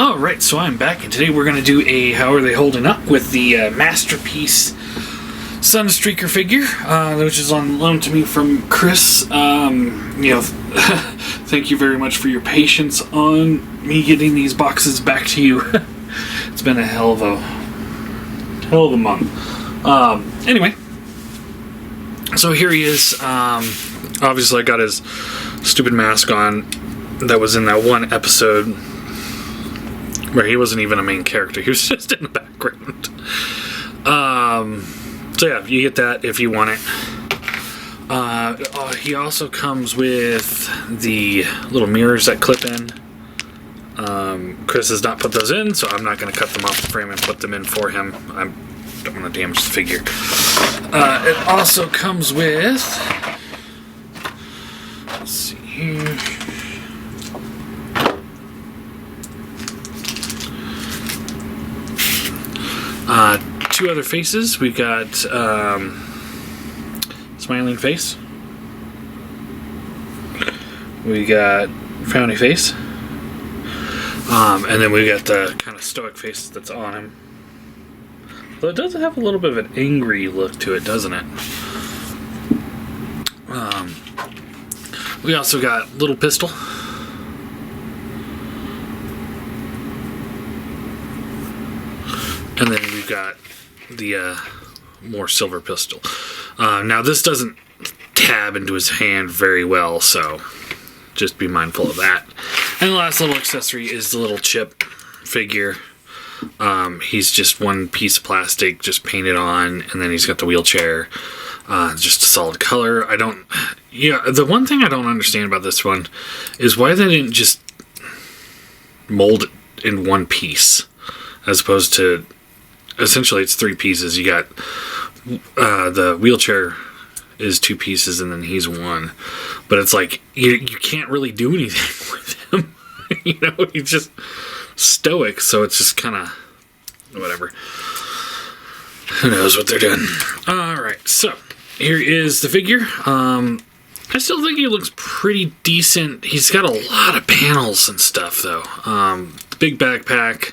Alright, so I'm back, and today we're going to do a How Are They Holding Up with the Masterpiece Sunstreaker figure, which is on loan to me from Chris. Thank you very much for your patience on me getting these boxes back to you. It's been a hell of a month. Anyway, so here he is. Obviously I got his stupid mask on that was in that one episode where he wasn't even a main character. He was just in the background. So yeah, you get that if you want it. He also comes with the little mirrors that clip in. Chris has not put those in, so I'm not going to cut them off the frame and put them in for him. I don't want to damage the figure. It also comes with... Let's see here... two other faces. We've got smiling face. We got frowny face. And then we got the kind of stoic face that's on him. Though it does have a little bit of an angry look to it, doesn't it? We also got Little Pistol. And then we've got the more Silver Pistol. Now this doesn't tab into his hand very well, so just be mindful of that. And the last little accessory is the little chip figure. He's just one piece of plastic just painted on, and then he's got the wheelchair. Just a solid color. The one thing I don't understand about this one is why they didn't just mold it in one piece, as opposed to... Essentially, it's three pieces. You got the wheelchair is two pieces, and then he's one. But it's like you can't really do anything with him. He's just stoic. So it's just kind of whatever. Who knows what they're doing? All right, so here is the figure. I still think he looks pretty decent. He's got a lot of panels and stuff, though. Big backpack.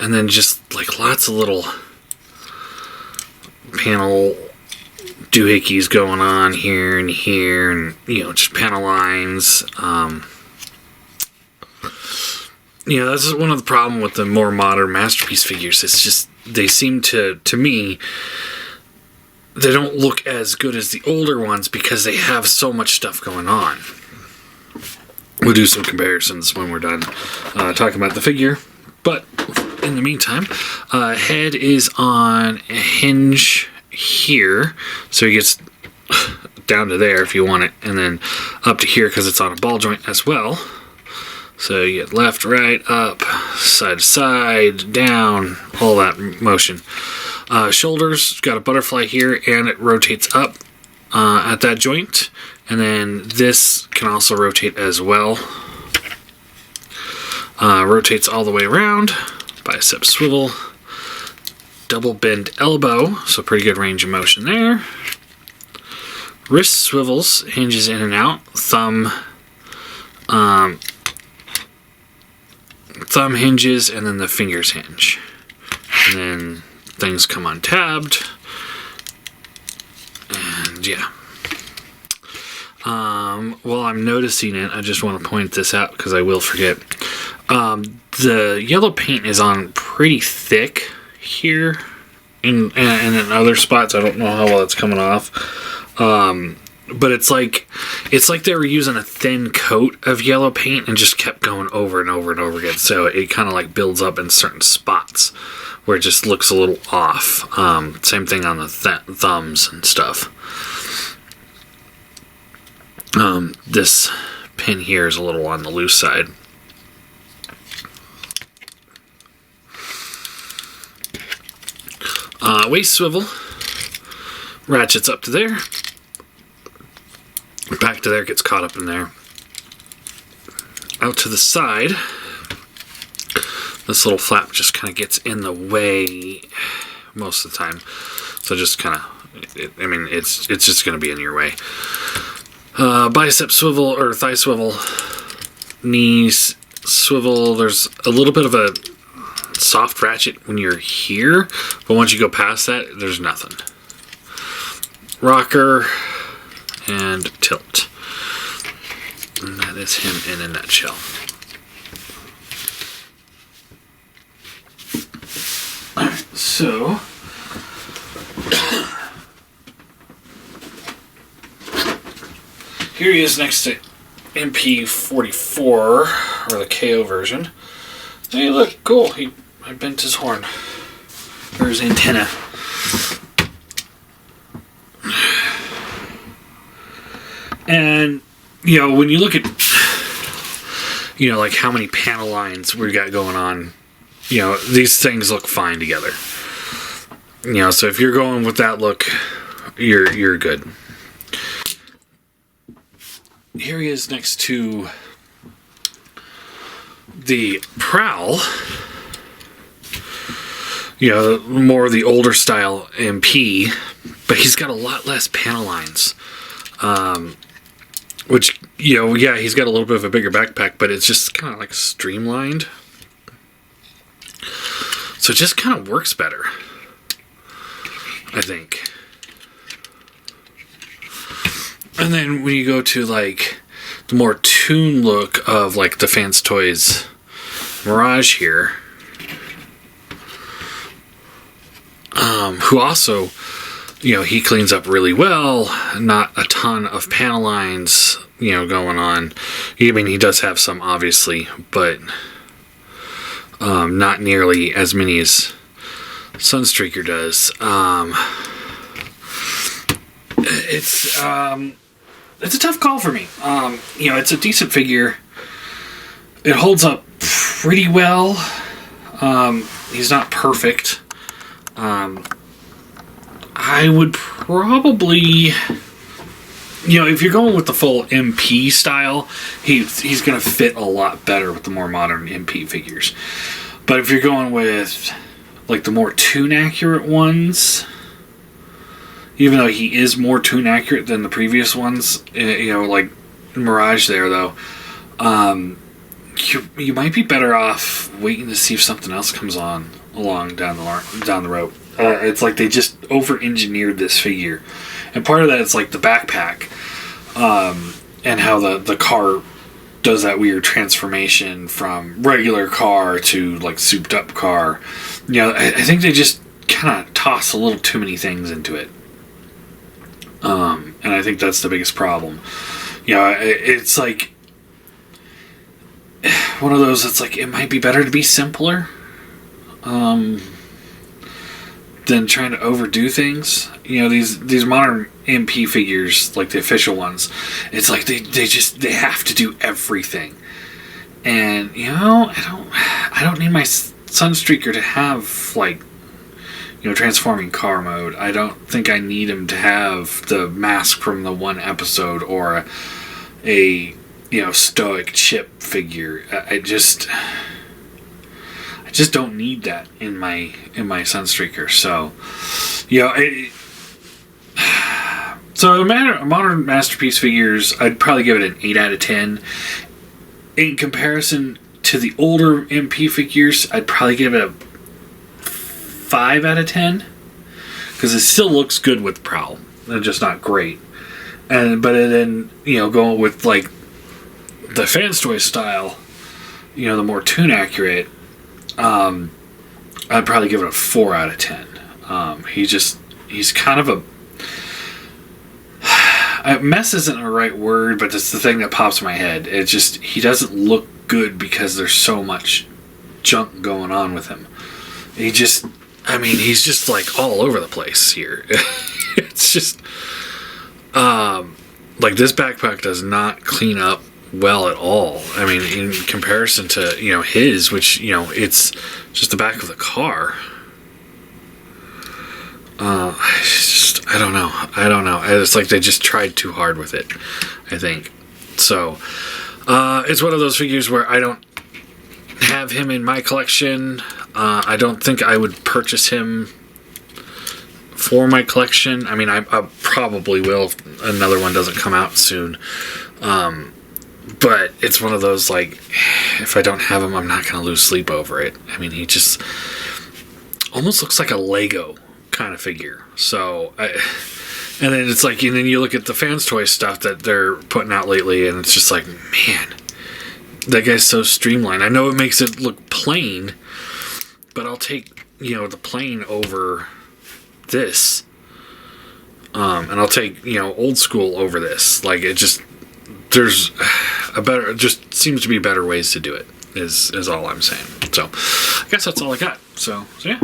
And then just like lots of little panel doohickeys going on here and here, and just panel lines. This is one of the problem with the more modern Masterpiece figures. It's just they seem to me, they don't look as good as the older ones because they have so much stuff going on. We'll do some comparisons when we're done talking about the figure, but in the meantime, head is on a hinge here, so he gets down to there if you want it, and then up to here because it's on a ball joint as well. So you get left, right, up, side to side, down, all that motion. Shoulders, got a butterfly here, and it rotates up at that joint, and then this can also rotate as well. Rotates all the way around. Bicep swivel, double bend elbow, so pretty good range of motion there. Wrist swivels, hinges in and out. Thumb hinges, and then the fingers hinge. And then things come untabbed. And yeah. While I'm noticing it, I just want to point this out because I will forget. The yellow paint is on pretty thick here, and in other spots I don't know how well it's coming off. But it's like they were using a thin coat of yellow paint and just kept going over and over and over again. So it kind of like builds up in certain spots where it just looks a little off. Same thing on the thumbs and stuff. This pin here is a little on the loose side. Waist swivel, ratchets up to there, back to there, gets caught up in there. Out to the side, this little flap just kind of gets in the way most of the time. So just kind of, it's just going to be in your way. Bicep swivel or thigh swivel, knees swivel. There's a little bit of a soft ratchet when you're here, but once you go past that, there's nothing. Rocker and tilt. And that is him in a nutshell. Alright, so here he is next to MP44, or the KO version. Hey, look, cool. I bent his horn. Or his antenna. And, when you look at, like how many panel lines we got going on, these things look fine together. So if you're going with that look, you're good. Here he is next to the Prowl, more the older style MP, but he's got a lot less panel lines. Which, he's got a little bit of a bigger backpack, but it's just kind of like streamlined. So it just kind of works better, I think. And then when you go to like the more tuned look of like the Fans Toys Mirage here, who also, he cleans up really well. Not a ton of panel lines, going on. He does have some, obviously, but not nearly as many as Sunstreaker does. It's a tough call for me. It's a decent figure. It holds up pretty well. He's not perfect. I would probably, if you're going with the full MP style, he's going to fit a lot better with the more modern MP figures. But if you're going with like the more tune accurate ones, even though he is more tune accurate than the previous ones, like Mirage there though, you might be better off waiting to see if something else comes along down the road. It's like they just over-engineered this figure. And part of that is like the backpack, and how the car does that weird transformation from regular car to like souped up car. I think they just kind of toss a little too many things into it. And I think that's the biggest problem. It's like one of those that's like, it might be better to be simpler than trying to overdo things. These modern MP figures, like the official ones, it's like they have to do everything. And I don't need my Sunstreaker to have like transforming car mode. I don't think I need him to have the mask from the one episode or a stoic chip figure. I just don't need that in my Sunstreaker. So, so modern masterpiece figures, I'd probably give it an 8 out of 10. In comparison to the older MP figures, I'd probably give it a 5 out of 10, because it still looks good with Prowl. They're just not great. But then going with like the Fans Toy style, the more tune accurate, I'd probably give it a 4 out of 10. He's kind of a mess isn't the right word, but it's the thing that pops in my head. It's just, he doesn't look good because there's so much junk going on with him. He's just like all over the place here. It's just, like this backpack does not clean up well at all. In comparison to, his, which, it's just the back of the car. I don't know. It's like they just tried too hard with it, I think. So, it's one of those figures where I don't have him in my collection. I don't think I would purchase him for my collection. I probably will if another one doesn't come out soon. But it's one of those, like, if I don't have him, I'm not going to lose sleep over it. I mean, he just almost looks like a Lego kind of figure. So, and then it's like, and then you look at the Fans Toys stuff that they're putting out lately, and it's just like, man, that guy's so streamlined. I know it makes it look plain, but I'll take, you know, the plain over this. And I'll take, you know, old school over this. Like, it just, there's a better, just seems to be better ways to do it, is all I'm saying. So, I guess that's all I got. So yeah.